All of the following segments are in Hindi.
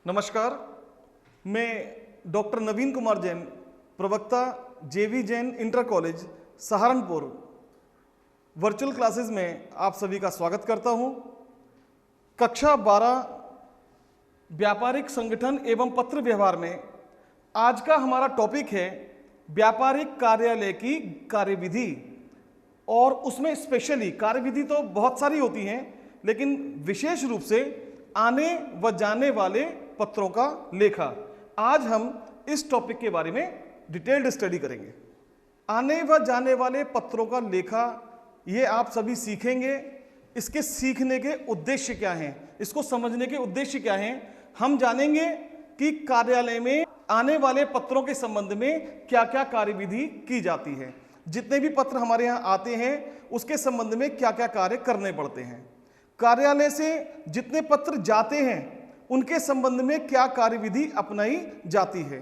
नमस्कार, मैं डॉक्टर नवीन कुमार जैन, प्रवक्ता जेवी Jain inter college Saharanpur virtual classes में आप सभी का स्वागत करता हूं। कक्षा 12 व्यापारिक संगठन एवं पत्र व्यवहार में आज का हमारा टॉपिक है व्यापारिक कार्यालय की कार्यविधि। और उसमें स्पेशली कार्यविधि तो बहुत सारी होती हैं, लेकिन विशेष रूप से आने व जाने वाले पत्रों का लेखा। आज हम इस टॉपिक के बारे में डिटेल्ड स्टडी करेंगे। आने व जाने वाले पत्रों का लेखा, ये आप सभी सीखेंगे। इसके सीखने के उद्देश्य क्या हैं, इसको समझने के उद्देश्य क्या हैं, हम जानेंगे कि कार्यालय में आने वाले पत्रों के संबंध में क्या क्या कार्यविधि की जाती है। जितने भी पत्र हमारे यहाँ आते हैं उसके संबंध में क्या क्या कार्य करने पड़ते हैं। कार्यालय से जितने पत्र जाते हैं उनके संबंध में क्या कार्यविधि अपनाई जाती है।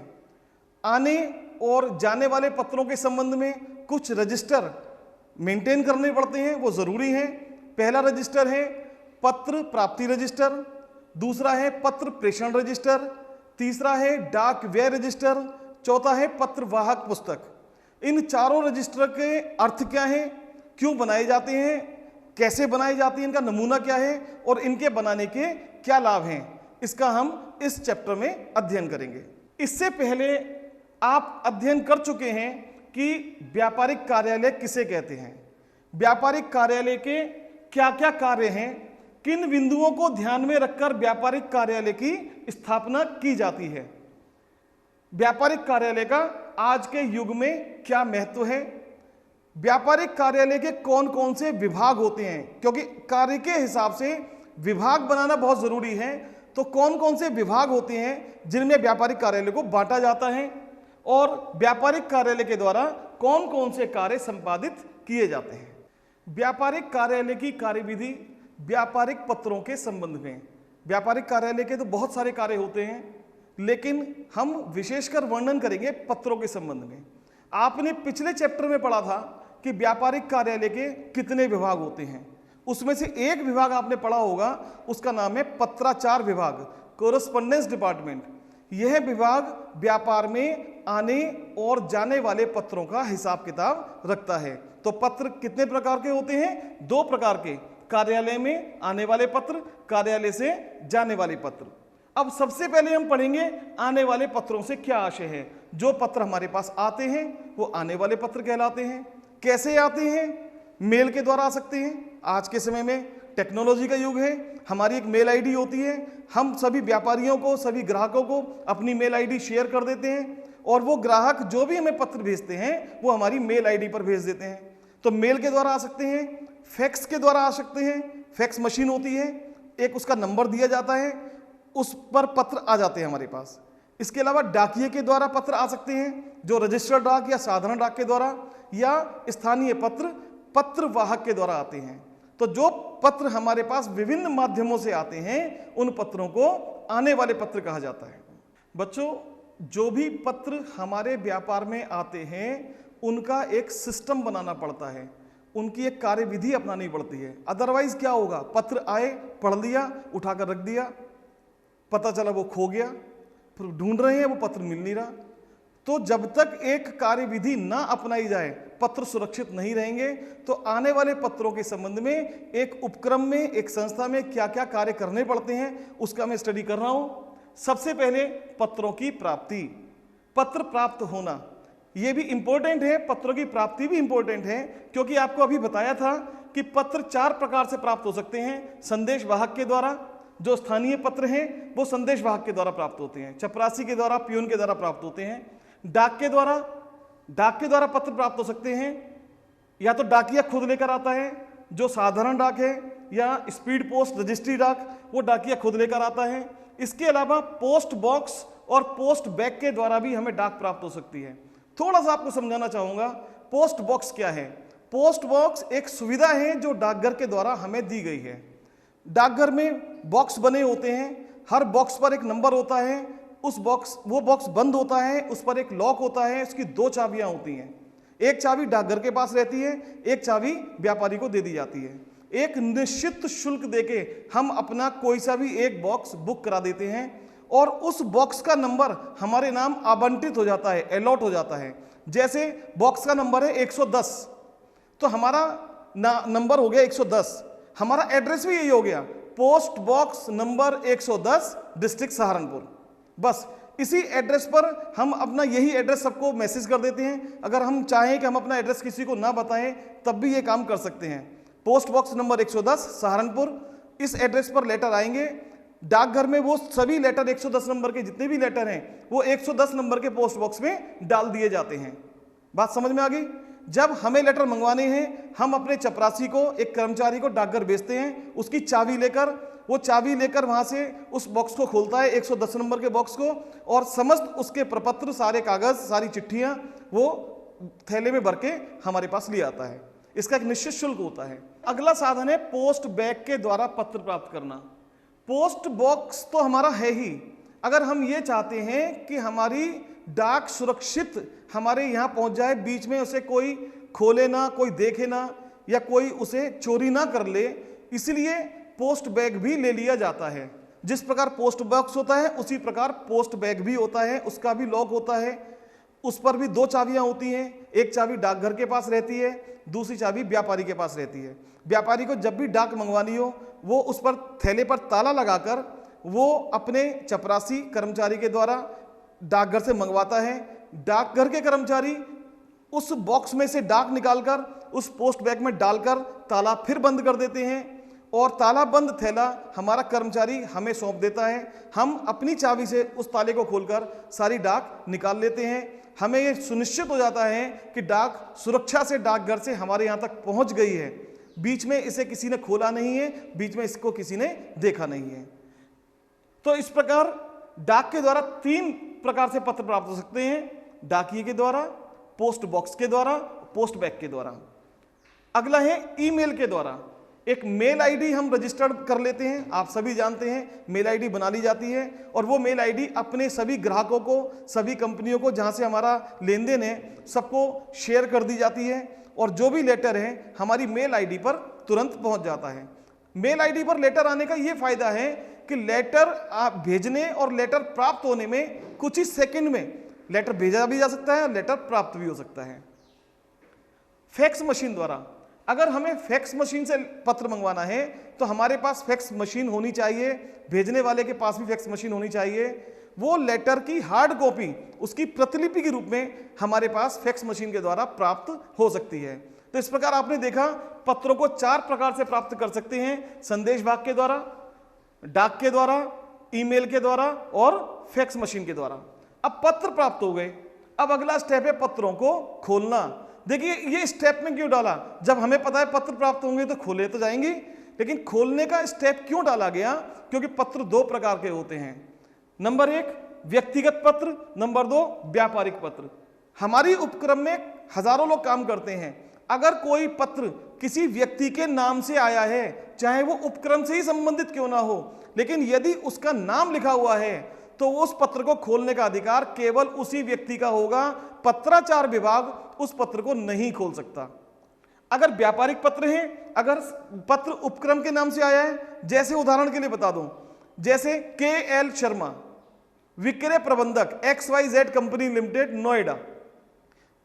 आने और जाने वाले पत्रों के संबंध में कुछ रजिस्टर मेंटेन करने पड़ते हैं, वो ज़रूरी हैं। पहला रजिस्टर है पत्र प्राप्ति रजिस्टर, दूसरा है पत्र प्रेषण रजिस्टर, तीसरा है डाक व्यय रजिस्टर, चौथा है पत्र वाहक पुस्तक। इन चारों रजिस्टर के अर्थ क्या हैं, क्यों बनाए जाते हैं, कैसे बनाई जाती है, इनका नमूना क्या है और इनके बनाने के क्या लाभ हैं, इसका हम इस चैप्टर में अध्ययन करेंगे। इससे पहले आप अध्ययन कर चुके हैं कि व्यापारिक कार्यालय किसे कहते हैं, व्यापारिक कार्यालय के क्या क्या कार्य हैं, किन बिंदुओं को ध्यान में रखकर व्यापारिक कार्यालय की स्थापना की जाती है, व्यापारिक कार्यालय का आज के युग में क्या महत्व है, व्यापारिक कार्यालय के कौन कौन से विभाग होते हैं, क्योंकि कार्य के हिसाब से विभाग बनाना बहुत जरूरी है। तो कौन कौन से विभाग होते हैं जिनमें व्यापारिक कार्यालय को बांटा जाता है और व्यापारिक कार्यालय के द्वारा कौन कौन से कार्य संपादित किए जाते हैं। व्यापारिक कार्यालय की कार्यविधि व्यापारिक पत्रों के संबंध में। व्यापारिक कार्यालय के तो बहुत सारे कार्य होते हैं, लेकिन हम विशेषकर वर्णन करेंगे पत्रों के संबंध में। आपने पिछले चैप्टर में पढ़ा था कि व्यापारिक कार्यालय के कितने विभाग होते हैं, उसमें से एक विभाग आपने पढ़ा होगा, उसका नाम है पत्राचार विभाग, कोरेस्पोंडेंस डिपार्टमेंट। यह विभाग व्यापार में आने और जाने वाले पत्रों का हिसाब किताब रखता है। तो पत्र कितने प्रकार के होते हैं, दो प्रकार के, कार्यालय में आने वाले पत्र, कार्यालय से जाने वाले पत्र। अब सबसे पहले हम पढ़ेंगे आने वाले पत्रों से क्या आशय है। जो पत्र हमारे पास आते हैं वो आने वाले पत्र कहलाते हैं। कैसे आते हैं, मेल के द्वारा आ सकते हैं। आज के समय में टेक्नोलॉजी का युग है, हमारी एक मेल आईडी होती है, हम सभी व्यापारियों को, सभी ग्राहकों को अपनी मेल आईडी शेयर कर देते हैं और वो ग्राहक जो भी हमें पत्र भेजते हैं वो हमारी मेल आईडी पर भेज देते हैं। तो मेल के द्वारा आ सकते हैं, फैक्स के द्वारा आ सकते हैं, फैक्स मशीन होती है, एक उसका नंबर दिया जाता है, उस पर पत्र आ जाते हैं हमारे पास। इसके अलावा डाकिये के द्वारा पत्र आ सकते हैं, जो रजिस्टर्ड डाक या साधारण डाक के द्वारा, या स्थानीय पत्र पत्र वाहक के द्वारा आते हैं। तो जो पत्र हमारे पास विभिन्न माध्यमों से आते हैं उन पत्रों को आने वाले पत्र कहा जाता है। बच्चों, जो भी पत्र हमारे व्यापार में आते हैं उनका एक सिस्टम बनाना पड़ता है, उनकी एक कार्यविधि अपनानी पड़ती है। अदरवाइज क्या होगा, पत्र आए, पढ़ लिया, उठाकर रख दिया, पता चला वो खो गया, फिर ढूंढ रहे हैं वो पत्र मिल नहीं रहा। तो जब तक एक कार्यविधि ना अपनाई जाए पत्र सुरक्षित नहीं रहेंगे। तो आने वाले पत्रों के संबंध में एक उपक्रम में, एक संस्था में क्या क्या कार्य करने पड़ते हैं उसका मैं स्टडी कर रहा हूं। सबसे पहले पत्रों की प्राप्ति, पत्र प्राप्त होना, यह भी इंपॉर्टेंट है, पत्रों की प्राप्ति भी इंपॉर्टेंट है, क्योंकि आपको अभी बताया था कि पत्र 4 प्रकार से प्राप्त हो सकते हैं। संदेश वाहक के द्वारा, जो स्थानीय पत्र हैं वो संदेश वाहक के द्वारा प्राप्त होते हैं, चपरासी के द्वारा, पियून के द्वारा प्राप्त होते हैं। डाक के द्वारा पत्र प्राप्त हो सकते हैं, या तो डाकिया खुद लेकर आता है, जो साधारण डाक है, या स्पीड पोस्ट रजिस्ट्री डाक, वो डाकिया खुद लेकर आता है। इसके अलावा पोस्ट बॉक्स और पोस्ट बैग के द्वारा भी हमें डाक प्राप्त हो सकती है। थोड़ा सा आपको समझाना चाहूंगा, पोस्ट बॉक्स क्या है। पोस्ट बॉक्स एक सुविधा है जो डाकघर के द्वारा हमें दी गई है। डाकघर में बॉक्स बने होते हैं, हर बॉक्स पर एक नंबर होता है, वो बॉक्स बंद होता है, उस पर एक लॉक होता है, उसकी 2 चाबियां होती हैं। एक चाबी डाकघर के पास रहती है, एक चाबी व्यापारी को दे दी जाती है। एक निश्चित शुल्क देके हम अपना कोई सा भी एक बॉक्स बुक करा देते हैं और उस बॉक्स का नंबर हमारे नाम आवंटित हो जाता है, अलॉट हो जाता है। जैसे बॉक्स का नंबर है 110, तो हमारा नंबर हो गया 110, हमारा एड्रेस भी यही हो गया, post box number 110, district Saharanpur. बस इसी एड्रेस पर हम अपना यही एड्रेस सबको मैसेज कर देते हैं। अगर हम चाहें कि हम अपना एड्रेस किसी को ना बताएं तब भी ये काम कर सकते हैं। पोस्ट बॉक्स नंबर 110 सहारनपुर, इस एड्रेस पर लेटर आएंगे। डाकघर में वो सभी लेटर 110 नंबर के जितने भी लेटर हैं वो 110 नंबर के पोस्ट बॉक्स में डाल दिए जाते हैं। बात समझ में आ गई? जब हमें लेटर मंगवाने हैं, हम अपने चपरासी को, एक कर्मचारी को डाकघर भेजते हैं, उसकी चाबी लेकर, वो चाबी लेकर वहां से उस बॉक्स को खोलता है, 110 नंबर के बॉक्स को, और समस्त उसके प्रपत्र, सारे कागज, सारी चिट्ठियां वो थैले में भर के हमारे पास ले आता है। इसका एक निश्चित शुल्क होता है। अगला साधन है पोस्ट बैग के द्वारा पत्र प्राप्त करना। पोस्ट बॉक्स तो हमारा है ही, अगर हम ये चाहते हैं कि हमारी डाक सुरक्षित हमारे यहाँ पहुंच जाए, बीच में उसे कोई खोले ना, कोई देखे ना, या कोई उसे चोरी ना कर ले, इसलिए पोस्ट बैग भी ले लिया जाता है। जिस प्रकार पोस्ट बॉक्स होता है उसी प्रकार पोस्ट बैग भी होता है, उसका भी लॉक होता है। उस पर भी 2 चाबियां होती हैं, एक चाबी डाकघर के पास रहती है, दूसरी चाबी व्यापारी के पास रहती है। व्यापारी को जब भी डाक मंगवानी हो, वो उस पर थैले पर ताला लगाकर वो अपने चपरासी कर्मचारी के द्वारा डाकघर से मंगवाता है। डाकघर के कर्मचारी उस बॉक्स में से डाक निकालकर उस पोस्ट बैग में डालकर ताला फिर बंद कर देते हैं, और ताला बंद थैला हमारा कर्मचारी हमें सौंप देता है। हम अपनी चाबी से उस ताले को खोलकर सारी डाक निकाल लेते हैं। हमें यह सुनिश्चित हो जाता है कि डाक सुरक्षा से डाकघर से हमारे यहाँ तक पहुँच गई है, बीच में इसे किसी ने खोला नहीं है, बीच में इसको किसी ने देखा नहीं है। तो इस प्रकार डाक के द्वारा 3 प्रकार से पत्र प्राप्त हो सकते हैं, डाकिए के द्वारा, पोस्ट बॉक्स के द्वारा, पोस्ट बैग के द्वारा। अगला है ईमेल के द्वारा। एक मेल आईडी हम रजिस्टर्ड कर लेते हैं, आप सभी जानते हैं मेल आईडी बना ली जाती है, और वो मेल आईडी अपने सभी ग्राहकों को, सभी कंपनियों को जहां से हमारा लेन देन है, सबको शेयर कर दी जाती है, और जो भी लेटर है हमारी मेल आईडी पर तुरंत पहुंच जाता है। मेल आईडी पर लेटर आने का ये फायदा है कि लेटर आप भेजने और लेटर प्राप्त होने में कुछ ही सेकंड में लेटर भेजा भी जा सकता है और लेटर प्राप्त भी हो सकता है। फैक्स मशीन द्वारा, अगर हमें फैक्स मशीन से पत्र मंगवाना है तो हमारे पास फैक्स मशीन होनी चाहिए, भेजने वाले के पास भी फैक्स मशीन होनी चाहिए। वो लेटर की हार्ड कॉपी उसकी प्रतिलिपि के रूप में हमारे पास फैक्स मशीन के द्वारा प्राप्त हो सकती है। तो इस प्रकार आपने देखा पत्रों को 4 प्रकार से प्राप्त कर सकते हैं, संदेश भाग के द्वारा, डाक के द्वारा, ईमेल के द्वारा और फैक्स मशीन के द्वारा। अब पत्र प्राप्त हो गए, अब अगला स्टेप है पत्रों को खोलना। देखिए ये स्टेप में क्यों डाला, जब हमें पता है पत्र प्राप्त होंगे तो खोले तो जाएंगे, लेकिन खोलने का स्टेप क्यों डाला गया? क्योंकि पत्र 2 प्रकार के होते हैं। नंबर 1 व्यक्तिगत पत्र, नंबर 2 व्यापारिक पत्र। हमारी उपक्रम में हजारों लोग काम करते हैं, अगर कोई पत्र किसी व्यक्ति के नाम से आया है, चाहे वो उपक्रम से ही संबंधित क्यों ना हो, लेकिन यदि उसका नाम लिखा हुआ है तो उस पत्र को खोलने का अधिकार केवल उसी व्यक्ति का होगा, पत्राचार विभाग उस पत्र को नहीं खोल सकता। अगर व्यापारिक पत्र है, अगर पत्र उपक्रम के नाम से आया है, जैसे उदाहरण के लिए बता दूं, जैसे KL शर्मा विक्रय प्रबंधक XYZ कंपनी लिमिटेड नोएडा,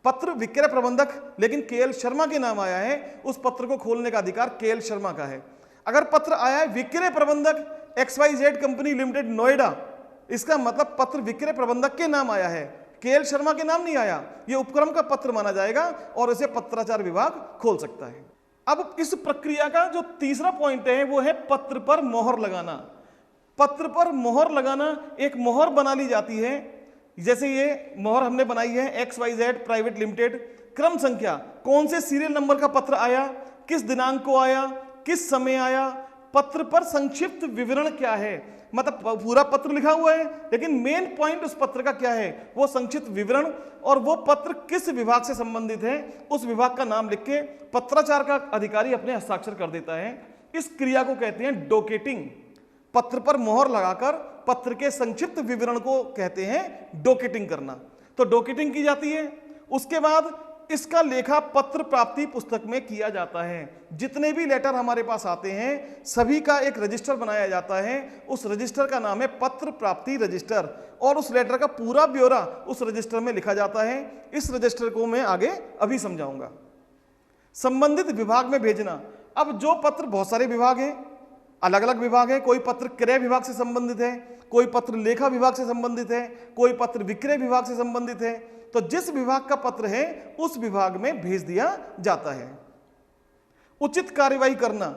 पत्र विक्रय प्रबंधक लेकिन KL शर्मा के नाम आया है, उस पत्र को खोलने का अधिकार KL शर्मा का है। अगर पत्र आया है विक्रय प्रबंधक XYZ कंपनी लिमिटेड नोएडा, इसका मतलब पत्र विक्रय प्रबंधक के नाम आया है, KL शर्मा के नाम नहीं आया, यह उपक्रम का पत्र माना जाएगा और इसे पत्राचार विभाग खोल सकता है। अब इस प्रक्रिया का जो तीसरा पॉइंट है वो है पत्र पर मोहर लगाना। पत्र पर मोहर लगाना, एक मोहर बना ली जाती है, जैसे ये मोहर हमने बनाई है XYZ प्राइवेट लिमिटेड, क्रम संख्या, कौन से सीरियल नंबर का पत्र आया, किस दिनांक को आया, किस समय आया, पत्र पर संक्षिप्त विवरण क्या है, मतलब पूरा पत्र लिखा हुआ है लेकिन मेन पॉइंट उस पत्र का क्या है, वो संक्षिप्त विवरण, और वो पत्र किस विभाग से संबंधित है उस विभाग का नाम लिख के पत्राचार का अधिकारी अपने हस्ताक्षर कर देता है। इस क्रिया को कहते हैं डोकेटिंग। पत्र पर मोहर लगाकर पत्र के संक्षिप्त विवरण को कहते हैं डोकेटिंग करना। तो डोकेटिंग की जाती है। उसके बाद इसका लेखा पत्र प्राप्ति पुस्तक में किया जाता है। जितने भी लेटर हमारे पास आते हैं सभी का एक रजिस्टर बनाया जाता है। उस रजिस्टर का नाम है पत्र प्राप्ति रजिस्टर और उस लेटर का पूरा ब्यौरा उस रजिस्टर में लिखा जाता है। इस रजिस्टर को मैं आगे अभी समझाऊंगा। संबंधित विभाग में भेजना। अब जो पत्र, बहुत सारे विभाग हैं, अलग अलग विभाग है। कोई पत्र क्रय विभाग से संबंधित है, कोई पत्र लेखा विभाग से संबंधित है, कोई पत्र विक्रय विभाग से संबंधित है। तो जिस विभाग का पत्र है उस विभाग में भेज दिया जाता है। उचित कार्यवाही करना।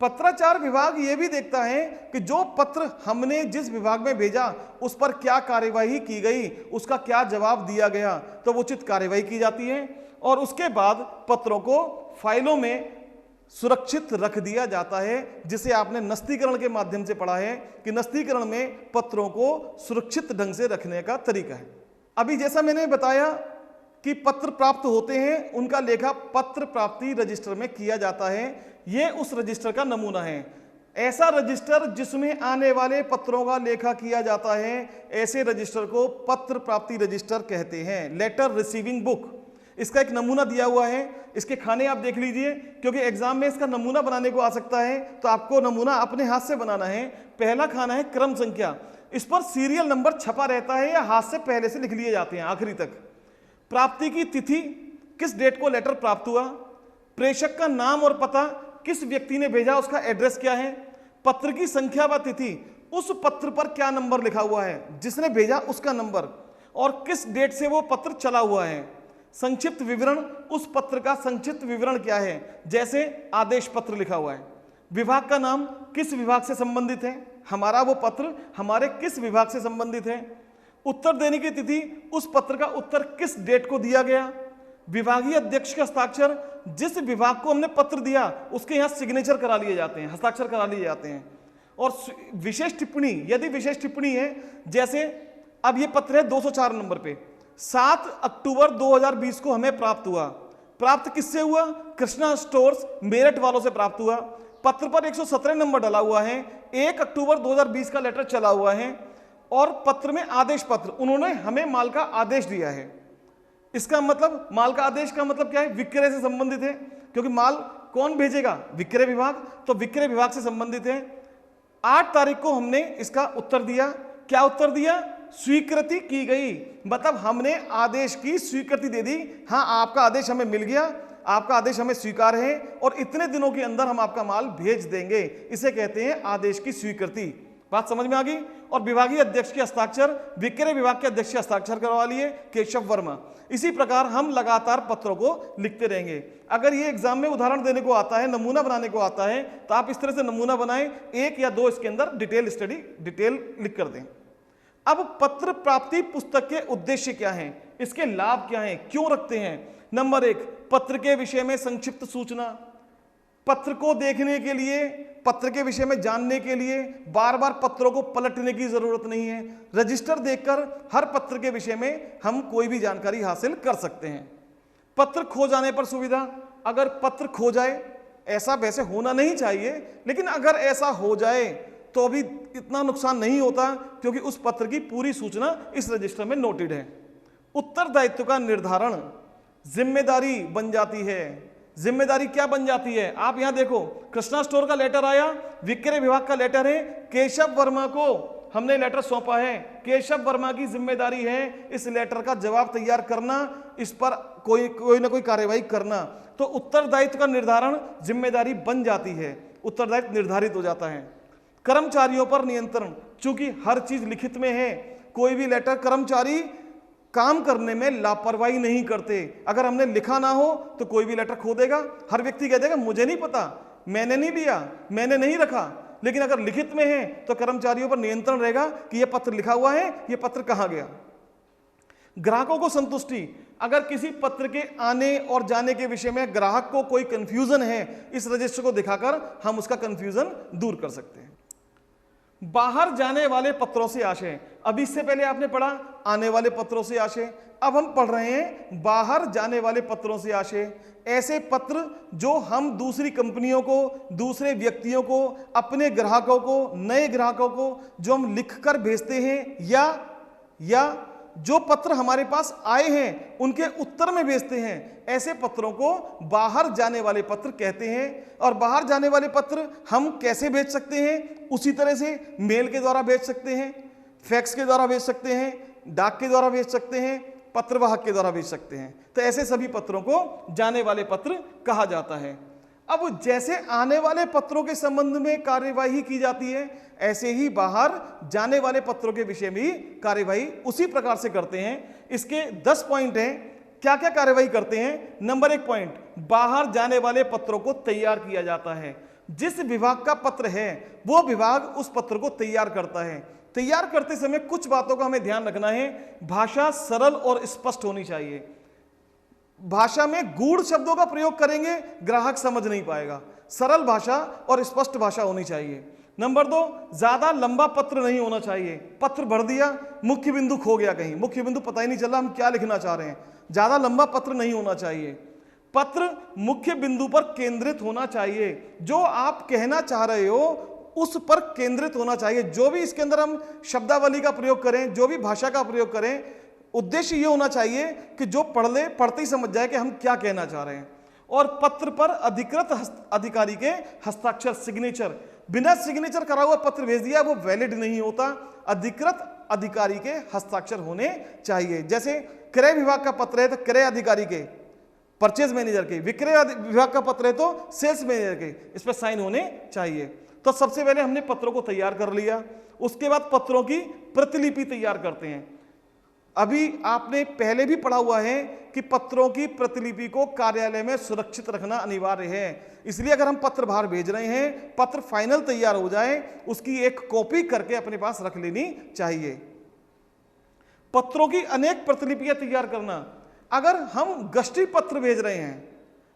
पत्राचार विभाग यह भी देखता है कि जो पत्र हमने जिस विभाग में भेजा उस पर क्या कार्यवाही की गई, उसका क्या जवाब दिया गया, तो उचित कार्यवाही की जाती है और उसके बाद पत्रों को फाइलों में सुरक्षित रख दिया जाता है, जिसे आपने नस्तीकरण के माध्यम से पढ़ा है कि नस्तीकरण में पत्रों को सुरक्षित ढंग से रखने का तरीका है। अभी जैसा मैंने बताया कि पत्र प्राप्त होते हैं, उनका लेखा पत्र प्राप्ति रजिस्टर में किया जाता है। यह उस रजिस्टर का नमूना है। ऐसा रजिस्टर जिसमें आने वाले पत्रों का लेखा किया जाता है, ऐसे रजिस्टर को पत्र प्राप्ति रजिस्टर कहते हैं। लेटर रिसीविंग बुक, इसका एक नमूना दिया हुआ है। इसके खाने आप देख लीजिए, क्योंकि एग्जाम में इसका नमूना बनाने को आ सकता है, तो आपको नमूना अपने हाथ से बनाना है। पहला खाना है क्रम संख्या, इस पर सीरियल नंबर छपा रहता है या हाथ से पहले से लिख लिए जाते हैं आखिरी तक। प्राप्ति की तिथि, किस डेट को लेटर प्राप्त हुआ। प्रेषक का नाम और पता, किस व्यक्ति ने भेजा उसका एड्रेस क्या है। पत्र की संख्या व तिथि, उस पत्र पर क्या नंबर लिखा हुआ है, जिसने भेजा उसका नंबर, और किस डेट से वो पत्र चला हुआ है। संक्षिप्त विवरण, उस पत्र का संक्षिप्त विवरण क्या है, जैसे आदेश पत्र लिखा हुआ है। विभाग का नाम, किस विभाग से संबंधित है, हमारा वो पत्र हमारे किस विभाग से संबंधित है। उत्तर देने की तिथि, उस पत्र का उत्तर किस डेट को दिया गया। विभागीय अध्यक्ष का हस्ताक्षर, जिस विभाग को हमने पत्र दिया उसके यहाँ सिग्नेचर करा लिए जाते हैं, हस्ताक्षर करा लिए जाते हैं। और विशेष टिप्पणी, यदि विशेष टिप्पणी है, जैसे अब ये पत्र है 204 नंबर पे, 7 अक्टूबर 2020 को हमें प्राप्त हुआ। प्राप्त किससे हुआ, कृष्णा स्टोर्स मेरठ वालों से प्राप्त हुआ। पत्र पर 117 नंबर डला हुआ है, 1 अक्टूबर 2020 का लेटर चला हुआ है और पत्र में आदेश पत्र, उन्होंने हमें माल का आदेश दिया है। इसका मतलब, माल का आदेश का मतलब क्या है, विक्रय से संबंधित है, क्योंकि माल कौन भेजेगा, विक्रय विभाग, तो विक्रय विभाग से संबंधित है। 8 तारीख को हमने इसका उत्तर दिया। क्या उत्तर दिया, स्वीकृति की गई, मतलब हमने आदेश की स्वीकृति दे दी। हाँ, आपका आदेश हमें मिल गया, आपका आदेश हमें स्वीकार है और इतने दिनों के अंदर हम आपका माल भेज देंगे। इसे कहते हैं आदेश की स्वीकृति। बात समझ में आ गई। और विभागीय अध्यक्ष के हस्ताक्षर, विक्रय विभाग के अध्यक्ष के हस्ताक्षर करवा लिए, केशव वर्मा। इसी प्रकार हम लगातार पत्रों को लिखते रहेंगे। अगर ये एग्जाम में उदाहरण देने को आता है, नमूना बनाने को आता है, तो आप इस तरह से नमूना बनाएं, 1 या 2 इसके अंदर डिटेल लिख कर दें। अब पत्र प्राप्ति पुस्तक के उद्देश्य क्या हैं, इसके लाभ क्या हैं, क्यों रखते हैं। नंबर 1, पत्र के विषय में संक्षिप्त सूचना। पत्र को देखने के लिए, पत्र के विषय में जानने के लिए बार बार पत्रों को पलटने की जरूरत नहीं है। रजिस्टर देखकर हर पत्र के विषय में हम कोई भी जानकारी हासिल कर सकते हैं। पत्र खो जाने पर सुविधा, अगर पत्र खो जाए, ऐसा वैसे होना नहीं चाहिए, लेकिन अगर ऐसा हो जाए तो भी इतना नुकसान नहीं होता, क्योंकि उस पत्र की पूरी सूचना इस रजिस्टर में नोटेड है। उत्तरदायित्व का निर्धारण, जिम्मेदारी बन जाती है। जिम्मेदारी क्या बन जाती है, आप यहां देखो, कृष्णा स्टोर का लेटर आया, विक्रय विभाग का लेटर है, केशव वर्मा को हमने लेटर सौंपा है। केशव वर्मा की जिम्मेदारी है इस लेटर का जवाब तैयार करना, इस पर कोई ना कोई कार्यवाही करना। तो उत्तरदायित्व का निर्धारण जिम्मेदारी बन जाती है, उत्तरदायित्व निर्धारित हो जाता है। कर्मचारियों पर नियंत्रण, चूंकि हर चीज लिखित में है, कोई भी लेटर, कर्मचारी काम करने में लापरवाही नहीं करते। अगर हमने लिखा ना हो तो कोई भी लेटर खो देगा। हर व्यक्ति कह देगा मुझे नहीं पता, मैंने नहीं लिया, मैंने नहीं रखा। लेकिन अगर लिखित में है तो कर्मचारियों पर नियंत्रण रहेगा कि यह पत्र लिखा हुआ है, यह पत्र कहां गया। ग्राहकों को संतुष्टि, अगर किसी पत्र के आने और जाने के विषय में ग्राहक को कोई कंफ्यूजन है, इस रजिस्टर को दिखाकर हम उसका कंफ्यूजन दूर कर सकते हैं। बाहर जाने वाले पत्रों से आशय, अभी इससे पहले आपने पढ़ा आने वाले पत्रों से आशय, अब हम पढ़ रहे हैं बाहर जाने वाले पत्रों से आशय। ऐसे पत्र जो हम दूसरी कंपनियों को, दूसरे व्यक्तियों को, अपने ग्राहकों को, नए ग्राहकों को जो हम लिखकर भेजते हैं या जो पत्र हमारे पास आए हैं उनके उत्तर में भेजते हैं, ऐसे पत्रों को बाहर जाने वाले पत्र कहते हैं। और बाहर जाने वाले पत्र हम कैसे भेज सकते हैं? उसी तरह से मेल के द्वारा भेज सकते हैं, फैक्स के द्वारा भेज सकते हैं, डाक के द्वारा भेज सकते हैं, पत्रवाहक के द्वारा भेज सकते हैं। तो ऐसे सभी पत्रों को जाने वाले पत्र कहा जाता है। अब जैसे आने वाले पत्रों के संबंध में कार्यवाही की जाती है, ऐसे ही बाहर जाने वाले पत्रों के विषय में भी कार्यवाही उसी प्रकार से करते हैं। इसके 10 पॉइंट हैं। क्या क्या कार्यवाही करते हैं? नंबर 1 पॉइंट, बाहर जाने वाले पत्रों को तैयार किया जाता है। जिस विभाग का पत्र है वो विभाग उस पत्र को तैयार करता है। तैयार करते समय कुछ बातों का हमें ध्यान रखना है। भाषा सरल और स्पष्ट होनी चाहिए। भाषा में गूढ़ शब्दों का प्रयोग करेंगे, ग्राहक समझ नहीं पाएगा। सरल भाषा और स्पष्ट भाषा होनी चाहिए। नंबर 2, ज्यादा लंबा पत्र नहीं होना चाहिए। पत्र भर दिया, मुख्य बिंदु खो गया, कहीं मुख्य बिंदु पता ही नहीं चला हम क्या लिखना चाह रहे हैं। ज्यादा लंबा पत्र नहीं होना चाहिए। पत्र मुख्य बिंदु पर केंद्रित होना चाहिए। जो आप कहना चाह रहे हो उस पर केंद्रित होना चाहिए। जो भी इसके अंदर हम शब्दावली का प्रयोग करें, जो भी भाषा का प्रयोग करें, उद्देश्य यह होना चाहिए कि जो पढ़ते ही समझ जाए कि हम क्या कहना चाह रहे हैं। और पत्र पर अधिकृत अधिकारी के हस्ताक्षर, सिग्नेचर, बिना सिग्नेचर करा हुआ पत्र भेज दिया वो वैलिड नहीं होता। अधिकृत अधिकारी के हस्ताक्षर होने चाहिए। जैसे क्रय विभाग का पत्र है तो क्रय अधिकारी के, परचेज मैनेजर के, विक्रय विभाग का पत्र है तो सेल्स मैनेजर के, इस पर साइन होने चाहिए। तो सबसे पहले हमने पत्रों को तैयार कर लिया। उसके बाद पत्रों की प्रतिलिपि तैयार करते हैं। अभी आपने पहले भी पढ़ा हुआ है कि पत्रों की प्रतिलिपि को कार्यालय में सुरक्षित रखना अनिवार्य है। इसलिए अगर हम पत्र बाहर भेज रहे हैं, पत्र फाइनल तैयार हो जाए, उसकी एक कॉपी करके अपने पास रख लेनी चाहिए। पत्रों की अनेक प्रतिलिपियां तैयार करना। अगर हम गश्ती पत्र भेज रहे हैं,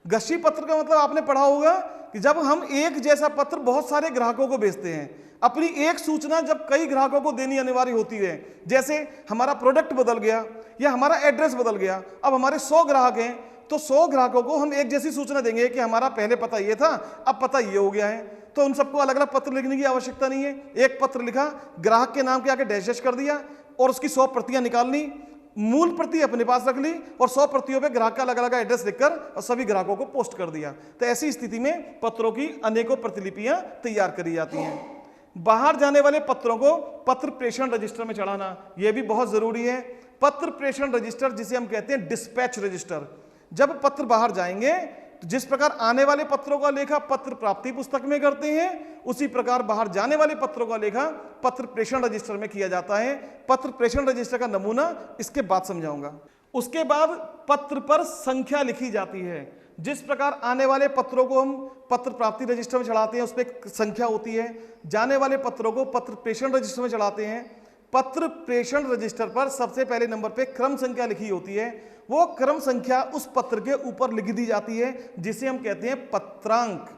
गश्ती पत्र का मतलब आपने पढ़ा होगा कि जब हम एक जैसा पत्र बहुत सारे ग्राहकों को भेजते हैं, अपनी एक सूचना जब कई ग्राहकों को देनी अनिवार्य होती है, जैसे हमारा प्रोडक्ट बदल गया या हमारा एड्रेस बदल गया, अब हमारे 100 ग्राहक हैं तो 100 ग्राहकों को हम एक जैसी सूचना देंगे कि हमारा पहले पता ये था, अब पता ये हो गया है। तो उन सबको अलग अलग पत्र लिखने की आवश्यकता नहीं है। एक पत्र लिखा, ग्राहक के नाम के आगे डैश कर दिया और उसकी 100 प्रतियां निकाल ली, मूल प्रति अपने पास रख ली और 100 प्रतियों पे ग्राहक का अलग अलग एड्रेस लिखकर और सभी ग्राहकों को पोस्ट कर दिया। तो ऐसी स्थिति में पत्रों की अनेकों प्रतिलिपियां तैयार करी जाती हैं। बाहर जाने वाले पत्रों को पत्र प्रेषण रजिस्टर में चढ़ाना, यह भी बहुत जरूरी है। पत्र प्रेषण रजिस्टर, जिसे हम कहते हैं डिस्पैच रजिस्टर, जब पत्र बाहर जाएंगे तो जिस प्रकार आने वाले पत्रों का लेखा पत्र प्राप्ति पुस्तक में करते हैं, उसी प्रकार बाहर जाने वाले पत्रों का लेखा पत्र प्रेषण रजिस्टर में किया जाता है। पत्र प्रेषण रजिस्टर का नमूना इसके बाद समझाऊंगा। उसके बाद पत्र पर संख्या लिखी जाती है। जिस प्रकार आने वाले पत्रों को हम पत्र प्राप्ति रजिस्टर में चढ़ाते हैं, उस पर एक संख्या होती है। जाने वाले पत्रों को पत्र प्रेषण रजिस्टर में चढ़ाते हैं। पत्र प्रेषण रजिस्टर पर सबसे पहले नंबर पे क्रम संख्या लिखी होती है। वो क्रम संख्या उस पत्र के ऊपर लिख दी जाती है, जिसे हम कहते हैं पत्रांक।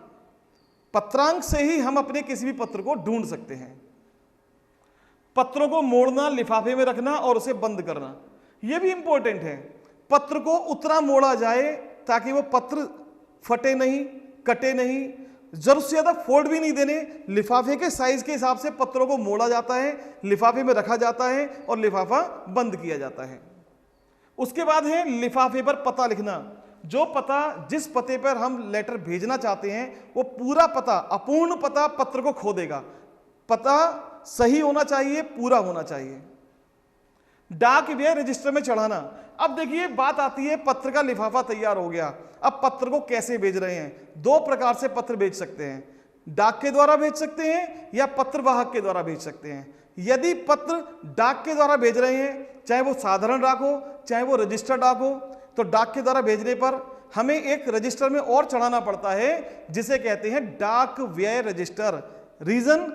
पत्रांक से ही हम अपने किसी भी पत्र को ढूंढ सकते हैं। पत्रों को मोड़ना, लिफाफे में रखना और उसे बंद करना, यह भी इंपॉर्टेंट है। पत्र को उतना मोड़ा जाए ताकि वो पत्र फटे नहीं, कटे नहीं, जरूरत से ज्यादा फोल्ड भी नहीं देने। लिफाफे के साइज के हिसाब से पत्रों को मोड़ा जाता है, लिफाफे में रखा जाता है और लिफाफा बंद किया जाता है। उसके बाद है लिफाफे पर पता लिखना। जो पता, जिस पते पर हम लेटर भेजना चाहते हैं, वो पूरा पता, अपूर्ण पता पत्र को खो देगा। पता सही होना चाहिए, पूरा होना चाहिए। डाक व्यय रजिस्टर में चढ़ाना। अब देखिए बात आती है, पत्र का लिफाफा तैयार हो गया, अब पत्र को कैसे भेज रहे हैं? 2 प्रकार से पत्र भेज सकते हैं। डाक के द्वारा भेज सकते हैं या पत्रवाहक के द्वारा भेज सकते हैं। यदि पत्र डाक के द्वारा भेज रहे हैं, चाहे वो साधारण डाक हो चाहे वो रजिस्टर्ड डाक हो, तो डाक के द्वारा भेजने पर हमें एक रजिस्टर में और चढ़ाना पड़ता है, जिसे कहते हैं डाक व्यय रजिस्टर। रीजन,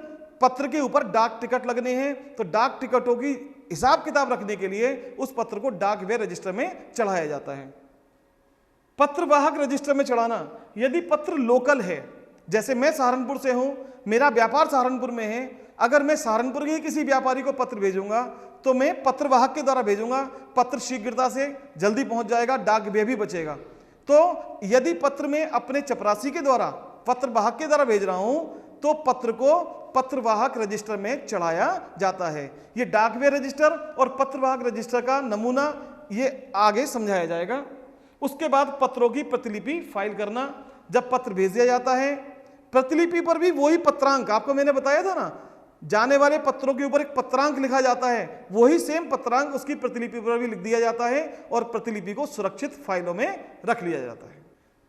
पत्र के ऊपर डाक टिकट लगने हैं, तो डाक टिकटों की हिसाब किताब रखने के लिए उस पत्र को डाक व्यय रजिस्टर में चढ़ाया जाता है। पत्रवाहक रजिस्टर में चढ़ाना, यदि पत्र लोकल है, जैसे मैं सहारनपुर से हूं, मेरा व्यापार सहारनपुर में है, अगर मैं सहारनपुर के किसी व्यापारी को पत्र भेजूंगा तो मैं पत्रवाहक के द्वारा भेजूंगा, पत्र शीघ्रता से जल्दी पहुंच जाएगा, डाक व्यय भी बचेगा। तो यदि पत्र में अपने चपरासी के द्वारा, पत्रवाहक के द्वारा भेज रहा हूं, तो पत्र को पत्रवाहक रजिस्टर में चढ़ाया जाता है। ये डाकवे रजिस्टर और पत्रवाहक रजिस्टर का नमूना ये आगे समझाया जाएगा। उसके बाद पत्रों की प्रतिलिपि फाइल करना, जब पत्र भेज दिया जाता है प्रतिलिपि पर भी वही पत्रांक, आपको मैंने बताया था ना, जाने वाले पत्रों के ऊपर एक पत्रांक लिखा जाता है, वही सेम पत्रांक उसकी प्रतिलिपि पर भी लिख दिया जाता है और प्रतिलिपि को सुरक्षित फाइलों में रख लिया जाता है।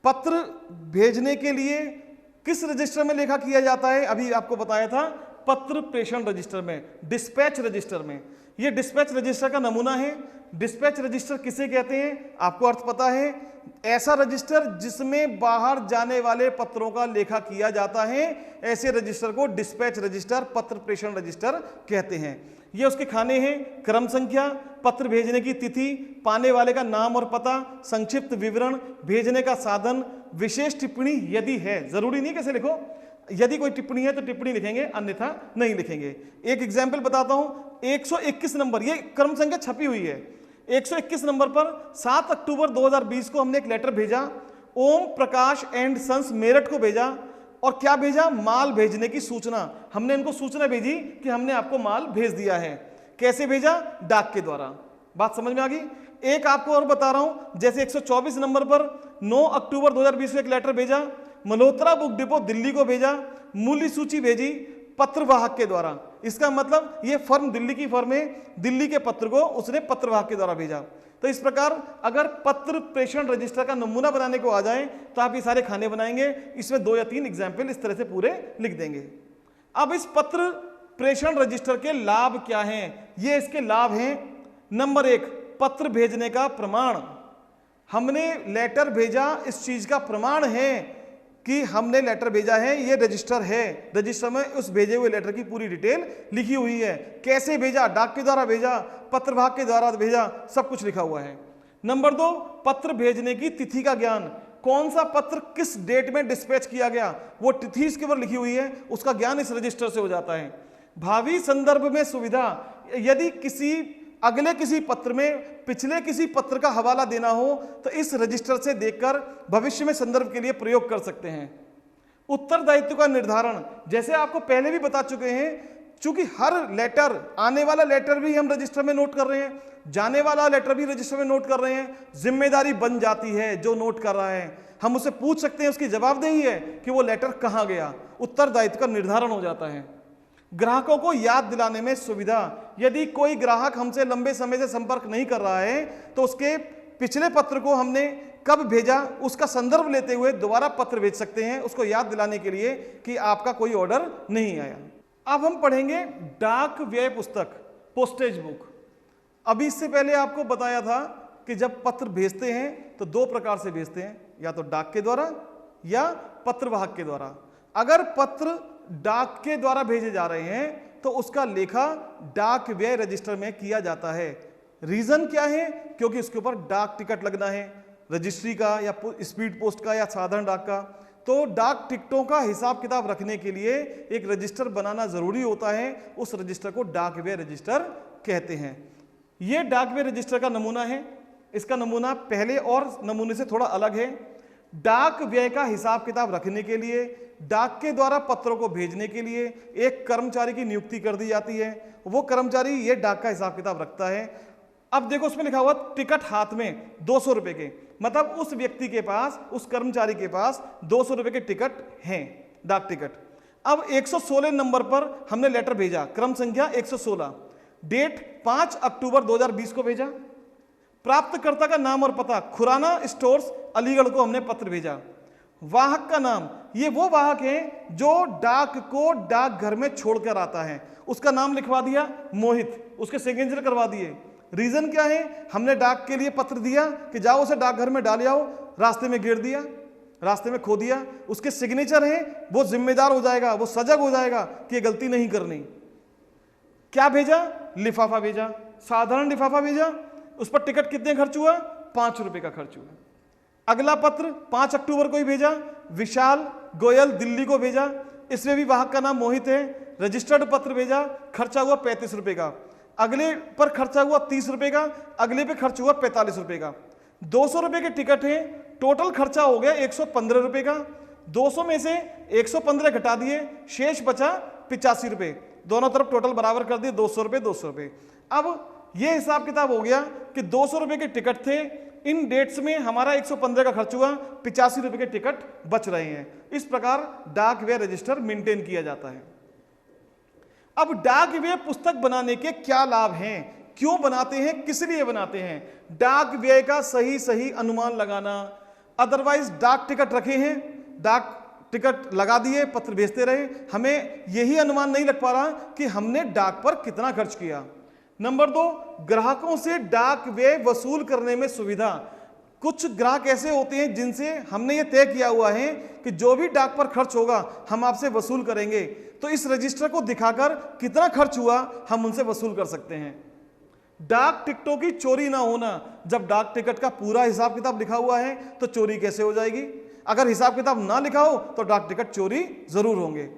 पत्र भेजने के लिए किस रजिस्टर में लेखा किया जाता है? अभी आपको बताया था पत्र प्रेषण रजिस्टर में, डिस्पैच रजिस्टर में। यह डिस्पैच रजिस्टर का नमूना है। डिस्पैच रजिस्टर किसे कहते हैं आपको अर्थ पता है? ऐसा रजिस्टर जिसमें बाहर जाने वाले पत्रों का लेखा किया जाता है, ऐसे रजिस्टर को डिस्पैच रजिस्टर, पत्र प्रेषण रजिस्टर कहते हैं। ये उसके खाने हैं: क्रम संख्या, पत्र भेजने की तिथि, पाने वाले का नाम और पता, संक्षिप्त विवरण, भेजने का साधन, विशेष टिप्पणी यदि है, जरूरी नहीं कैसे लिखो, यदि कोई टिप्पणी है तो टिप्पणी लिखेंगे, अन्यथा नहीं लिखेंगे। एक एग्जाम्पल बताता हूं, 121 नंबर, ये क्रम संख्या छपी हुई है। 121 नंबर पर 7 अक्टूबर 2020 को हमने एक लेटर भेजा, ओम प्रकाश एंड सन्स मेरठ को भेजा, और क्या भेजा? माल भेजने की सूचना। हमने इनको सूचना भेजी कि हमने आपको माल भेज दिया है। कैसे भेजा? डाक के द्वारा। बात समझ में आ गई? एक आपको और बता रहा हूं, जैसे 124 नंबर पर 9 अक्टूबर 2020 को एक लेटर भेजा, मल्होत्रा बुक डिपो दिल्ली को भेजा, मूल्य सूची भेजी पत्रवाहक के द्वारा। इसका मतलब ये फर्म दिल्ली की फर्म है, दिल्ली के पत्र को उसने पत्रवाहक के द्वारा भेजा। तो इस प्रकार अगर पत्र प्रेषण रजिस्टर का नमूना बनाने को आ जाए तो आप ये सारे खाने बनाएंगे। इसमें 2 या 3 एग्जाम्पल इस तरह से पूरे लिख देंगे। अब इस पत्र प्रेषण रजिस्टर के लाभ क्या हैं? ये इसके लाभ हैं। नंबर 1, पत्र भेजने का प्रमाण। हमने लेटर भेजा, इस चीज का प्रमाण है कि हमने लेटर भेजा है, ये रजिस्टर है, रजिस्टर में उस भेजे हुए लेटर की पूरी डिटेल लिखी हुई है। कैसे भेजा? डाक के द्वारा भेजा, पत्रवाहक के द्वारा भेजा, सब कुछ लिखा हुआ है। नंबर 2, पत्र भेजने की तिथि का ज्ञान। कौन सा पत्र किस डेट में डिस्पैच किया गया, वो तिथि इसके ऊपर लिखी हुई है, उसका ज्ञान इस रजिस्टर से हो जाता है। भावी संदर्भ में सुविधा, यदि अगले किसी पत्र में पिछले किसी पत्र का हवाला देना हो तो इस रजिस्टर से देखकर भविष्य में संदर्भ के लिए प्रयोग कर सकते हैं। उत्तरदायित्व का निर्धारण, जैसे आपको पहले भी बता चुके हैं, चूंकि हर लेटर, आने वाला लेटर भी हम रजिस्टर में नोट कर रहे हैं, जाने वाला लेटर भी रजिस्टर में नोट कर रहे हैं, जिम्मेदारी बन जाती है जो नोट कर रहा है। हम उससे पूछ सकते हैं, उसकी जवाबदेही है कि वो लेटर कहां गया। उत्तरदायित्व का निर्धारण हो जाता है। ग्राहकों को याद दिलाने में सुविधा, यदि कोई ग्राहक हमसे लंबे समय से संपर्क नहीं कर रहा है तो उसके पिछले पत्र को हमने कब भेजा उसका संदर्भ लेते हुए दोबारा पत्र भेज सकते हैं, उसको याद दिलाने के लिए कि आपका कोई ऑर्डर नहीं आया। अब हम पढ़ेंगे डाक व्यय पुस्तक, पोस्टेज बुक। अभी इससे पहले आपको बताया था कि जब पत्र भेजते हैं तो 2 प्रकार से भेजते हैं, या तो डाक के द्वारा या पत्रवाहक के द्वारा। अगर पत्र डाक के द्वारा भेजे जा रहे हैं तो उसका लेखा डाक व्यय रजिस्टर में किया जाता है। रीजन क्या है? क्योंकि उसके ऊपर डाक टिकट लगना है, रजिस्ट्री का या स्पीड पोस्ट का या साधारण डाक का। तो डाक टिकटों का हिसाब किताब रखने के लिए एक रजिस्टर बनाना जरूरी होता है, उस रजिस्टर को डाक व्यय रजिस्टर कहते हैं। यह डाक व्यय रजिस्टर का नमूना है। इसका नमूना पहले और नमूने से थोड़ा अलग है। डाक व्यय का हिसाब किताब रखने के लिए, डाक के द्वारा पत्रों को भेजने के लिए एक कर्मचारी की नियुक्ति कर दी जाती है। वो कर्मचारी ये डाक का हिसाब किताब रखता है। अब देखो उसमें लिखा हुआ टिकट हाथ में 200 रुपए के, मतलब उस व्यक्ति के पास, उस कर्मचारी के पास 200 रुपए के टिकट हैं, डाक टिकट। अब 116 नंबर पर हमने लेटर भेजा, क्रम संख्या 116, डेट 5 अक्टूबर 2020 को भेजा। प्राप्तकर्ता का नाम और पता, खुराना स्टोर्स अलीगढ़ को हमने पत्र भेजा। वाहक का नाम, ये वो वाहक है जो डाक को डाकघर में छोड़कर आता है, उसका नाम लिखवा दिया मोहित, उसके सिग्नेचर करवा दिए। रीजन क्या है? हमने डाक के लिए पत्र दिया कि जाओ उसे डाकघर में डाल आओ, रास्ते में गिर दिया, रास्ते में खो दिया, उसके सिग्नेचर हैं, वो जिम्मेदार हो जाएगा, वो सजग हो जाएगा कि ये गलती नहीं करनी। क्या भेजा? लिफाफा भेजा, साधारण लिफाफा भेजा। उस पर टिकट कितने खर्च हुआ? 5 रुपए का खर्च हुआ। अगला पत्र 5 अक्टूबर को ही भेजा, विशाल गोयल दिल्ली को भेजा। इसमें भी वाहक का नाम मोहित है। रजिस्टर्ड पत्र भेजा, खर्चा हुआ 35 रुपए का। अगले पर खर्चा हुआ 30 रुपए का, अगले पे खर्च हुआ 45 रुपए का। 200 रुपए के टिकट है, टोटल खर्चा हो गया 115 रुपए का। 200 में से 115 घटा दिए, शेष बचा 85 रुपये, दोनों तरफ टोटल बराबर कर दिए 200 रुपये 200 रुपये। अब ये हिसाब किताब हो गया कि 200 रुपये के टिकट थे, इन डेट्स में हमारा 115 का खर्च हुआ, 85 रुपये के टिकट बच रहे हैं। इस प्रकार डाक व्यय रजिस्टर मेंटेन किया जाता है। अब डाक व्यय पुस्तक बनाने के क्या लाभ हैं, क्यों बनाते हैं, किस लिए बनाते हैं? डाक व्यय का सही अनुमान लगाना। अदरवाइज डाक टिकट रखे हैं, डाक टिकट लगा दिए, पत्र भेजते रहे, हमें यही अनुमान नहीं लग पा रहा कि हमने डाक पर कितना खर्च किया। नंबर 2, ग्राहकों से डाक व्यय वसूल करने में सुविधा। कुछ ग्राहक ऐसे होते हैं जिनसे हमने ये तय किया हुआ है कि जो भी डाक पर खर्च होगा हम आपसे वसूल करेंगे, तो इस रजिस्टर को दिखाकर कितना खर्च हुआ हम उनसे वसूल कर सकते हैं। डाक टिकटों की चोरी ना होना। जब डाक टिकट का पूरा हिसाब किताब लिखा हुआ है तो चोरी कैसे हो जाएगी? अगर हिसाब किताब ना लिखा हो तो डाक टिकट चोरी जरूर होंगे।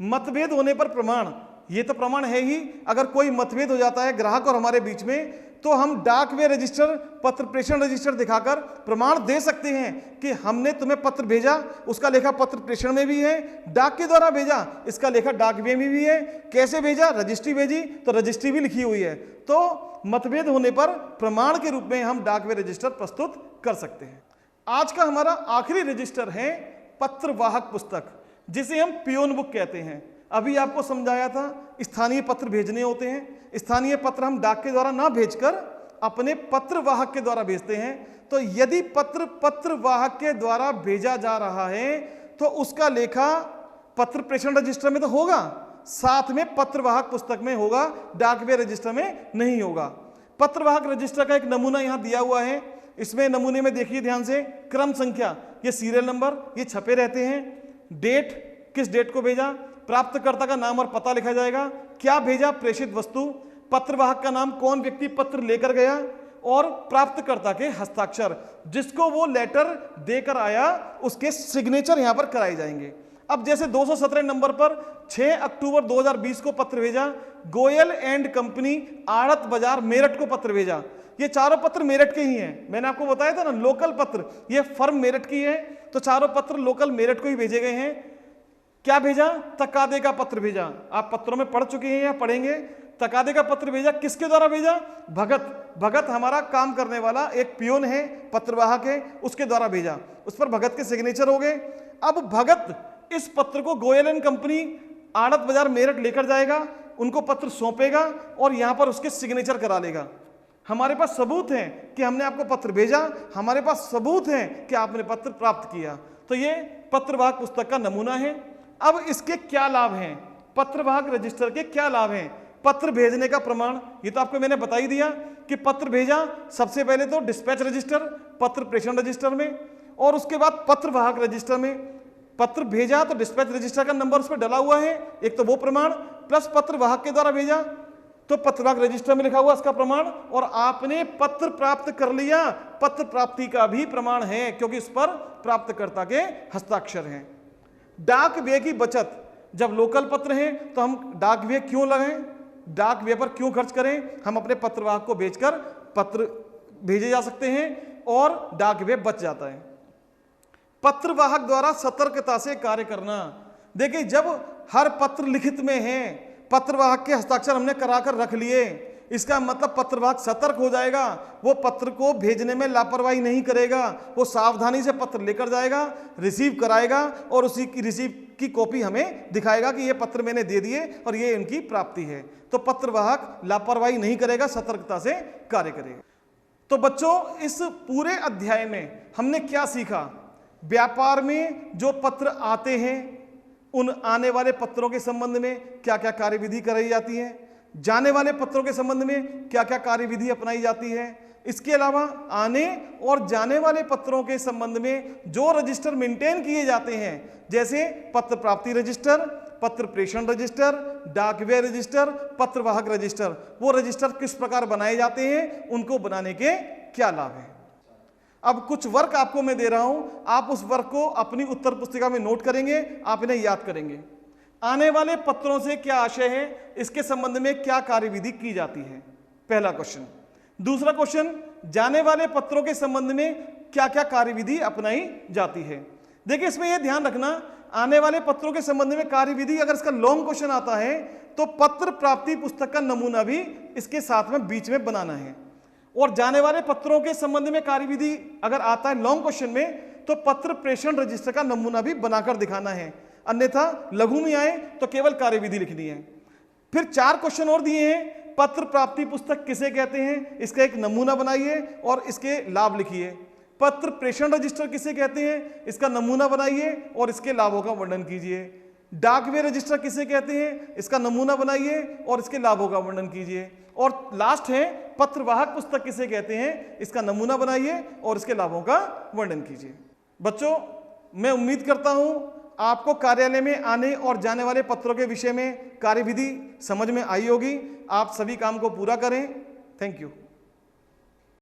मतभेद होने पर प्रमाण, ये तो प्रमाण है ही। अगर कोई मतभेद हो जाता है ग्राहक और हमारे बीच में, तो हम डाक व्यय रजिस्टर, पत्र प्रेषण रजिस्टर दिखाकर प्रमाण दे सकते हैं कि हमने तुम्हें पत्र भेजा, उसका लेखा पत्र प्रेषण में भी है, डाक के द्वारा भेजा, इसका लेखा डाक व्यय में भी है, कैसे भेजा, रजिस्ट्री भेजी तो रजिस्ट्री भी लिखी हुई है। तो मतभेद होने पर प्रमाण के रूप में हम डाक व्यय रजिस्टर प्रस्तुत कर सकते हैं। आज का हमारा आखिरी रजिस्टर है पत्रवाहक पुस्तक, जिसे हम पियोन बुक कहते हैं। अभी आपको समझाया था स्थानीय पत्र भेजने होते हैं। स्थानीय पत्र हम डाक के द्वारा ना भेजकर अपने पत्रवाहक के द्वारा भेजते हैं। तो यदि पत्र पत्रवाहक के द्वारा भेजा जा रहा है तो उसका लेखा पत्र प्रेषण रजिस्टर में तो होगा, साथ में पत्रवाहक पुस्तक में होगा, डाक व्यय रजिस्टर में नहीं होगा। पत्रवाहक रजिस्टर का एक नमूना यहां दिया हुआ है। इसमें नमूने में देखिए ध्यान से, क्रम संख्या, ये सीरियल नंबर, ये छपे रहते हैं। डेट, किस डेट को भेजा, प्राप्तकर्ता का नाम और पता लिखा जाएगा, क्या भेजा, प्रेषित वस्तु, पत्रवाहक का नाम, कौन व्यक्ति पत्र लेकर गया, और प्राप्तकर्ता के हस्ताक्षर, जिसको वो लेटर देकर आया उसके सिग्नेचर यहां पर कराए जाएंगे। अब जैसे 217 नंबर पर 6 अक्टूबर 2020 को पत्र भेजा, गोयल एंड कंपनी, आड़त बाजार, मेरठ को पत्र भेजा। ये चारों पत्र मेरठ के ही हैं। मैंने आपको बताया था ना, लोकल पत्र, ये फर्म मेरठ की है, तो चारों पत्र लोकल मेरठ को ही भेजे गए हैं। क्या भेजा, तकादे का पत्र भेजा। आप पत्रों में पढ़ चुके हैं या पढ़ेंगे। तकादे का पत्र भेजा, किसके द्वारा भेजा, भगत हमारा काम करने वाला एक पियोन है, पत्रवाहक है, उसके द्वारा भेजा। उस पर भगत के सिग्नेचर हो गए। अब भगत इस पत्र को गोयल एंड कंपनी, आड़त बाजार, मेरठ लेकर जाएगा, उनको पत्र सौंपेगा और यहां पर उसके सिग्नेचर करा लेगा। हमारे पास सबूत है कि हमने आपको पत्र भेजा, हमारे पास सबूत है कि आपने पत्र प्राप्त किया। तो ये पत्रवाहक पुस्तक का नमूना है। अब इसके क्या लाभ हैं, पत्रवाहक रजिस्टर के क्या लाभ हैं? पत्र भेजने का प्रमाण, ये तो आपको मैंने बता ही दिया कि पत्र भेजा सबसे पहले तो डिस्पैच रजिस्टर, पत्र प्रेषण रजिस्टर में, और उसके बाद पत्रवाहक रजिस्टर में। पत्र भेजा तो डिस्पैच रजिस्टर का नंबर उस पर डला हुआ है, एक तो वो प्रमाण, प्लस पत्रवाहक के द्वारा भेजा तो पत्रवाहक रजिस्टर में लिखा हुआ इसका प्रमाण, और आपने पत्र प्राप्त कर लिया, पत्र प्राप्ति का भी प्रमाण है, क्योंकि इस पर प्राप्तकर्ता के हस्ताक्षर हैं। डाक व्यय की बचत, जब लोकल पत्र हैं तो हम डाक व्यय क्यों लगाएं, डाक व्यय पर क्यों खर्च करें? हम अपने पत्रवाहक को भेजकर पत्र भेजे जा सकते हैं और डाक व्यय बच जाता है। पत्रवाहक द्वारा सतर्कता से कार्य करना। देखिए, जब हर पत्र लिखित में है, पत्रवाहक के हस्ताक्षर हमने कराकर रख लिए, इसका मतलब पत्रवाहक सतर्क हो जाएगा, वो पत्र को भेजने में लापरवाही नहीं करेगा, वो सावधानी से पत्र लेकर जाएगा, रिसीव कराएगा और उसी की रिसीव की कॉपी हमें दिखाएगा कि ये पत्र मैंने दे दिए और ये इनकी प्राप्ति है। तो पत्रवाहक लापरवाही नहीं करेगा, सतर्कता से कार्य करेगा। तो बच्चों, इस पूरे अध्याय में हमने क्या सीखा? व्यापार में जो पत्र आते हैं, उन आने वाले पत्रों के संबंध में क्या क्या कार्यविधि कराई जाती है, जाने वाले पत्रों के संबंध में क्या क्या कार्यविधि अपनाई जाती है। इसके अलावा आने और जाने वाले पत्रों के संबंध में जो रजिस्टर मेंटेन किए जाते हैं, जैसे पत्र प्राप्ति रजिस्टर, पत्र प्रेषण रजिस्टर, डाक व्यय रजिस्टर, पत्रवाहक रजिस्टर, वो रजिस्टर किस प्रकार बनाए जाते हैं, उनको बनाने के क्या लाभ हैं। अब कुछ वर्क आपको मैं दे रहा हूं, आप उस वर्क को अपनी उत्तर पुस्तिका में नोट करेंगे, आप इन्हें याद करेंगे। आने वाले पत्रों से क्या आशय है, इसके संबंध में क्या कार्यविधि की जाती है, पहला क्वेश्चन। दूसरा क्वेश्चन, जाने वाले पत्रों के संबंध में क्या क्या कार्यविधि अपनाई जाती है। देखिए, इसमें यह ध्यान रखना, आने वाले पत्रों के संबंध में कार्यविधि, अगर इसका लॉन्ग क्वेश्चन आता है तो पत्र प्राप्ति पुस्तक का नमूना भी इसके साथ में बीच में बनाना है। और जाने वाले पत्रों के संबंध में कार्यविधि अगर आता है लॉन्ग क्वेश्चन में तो पत्र प्रेषण रजिस्टर का नमूना भी बनाकर दिखाना है, अन्यथा लघु में आए तो केवल कार्यविधि लिखनी है। फिर 4 क्वेश्चन और दिए हैं। पत्र प्राप्ति पुस्तक किसे कहते हैं, इसका एक नमूना बनाइए और इसके लाभ लिखिए। पत्र प्रेषण रजिस्टर किसे कहते हैं, इसका नमूना बनाइए और इसके लाभों का वर्णन कीजिए। डाकवे रजिस्टर किसे कहते हैं, इसका नमूना बनाइए और इसके लाभों का वर्णन कीजिए। और लास्ट है पत्रवाहक पुस्तक किसे कहते हैं, इसका नमूना बनाइए और इसके लाभों का वर्णन कीजिए। बच्चों, मैं उम्मीद करता हूं आपको कार्यालय में आने और जाने वाले पत्रों के विषय में कार्यविधि समझ में आई होगी। आप सभी काम को पूरा करें। Thank you.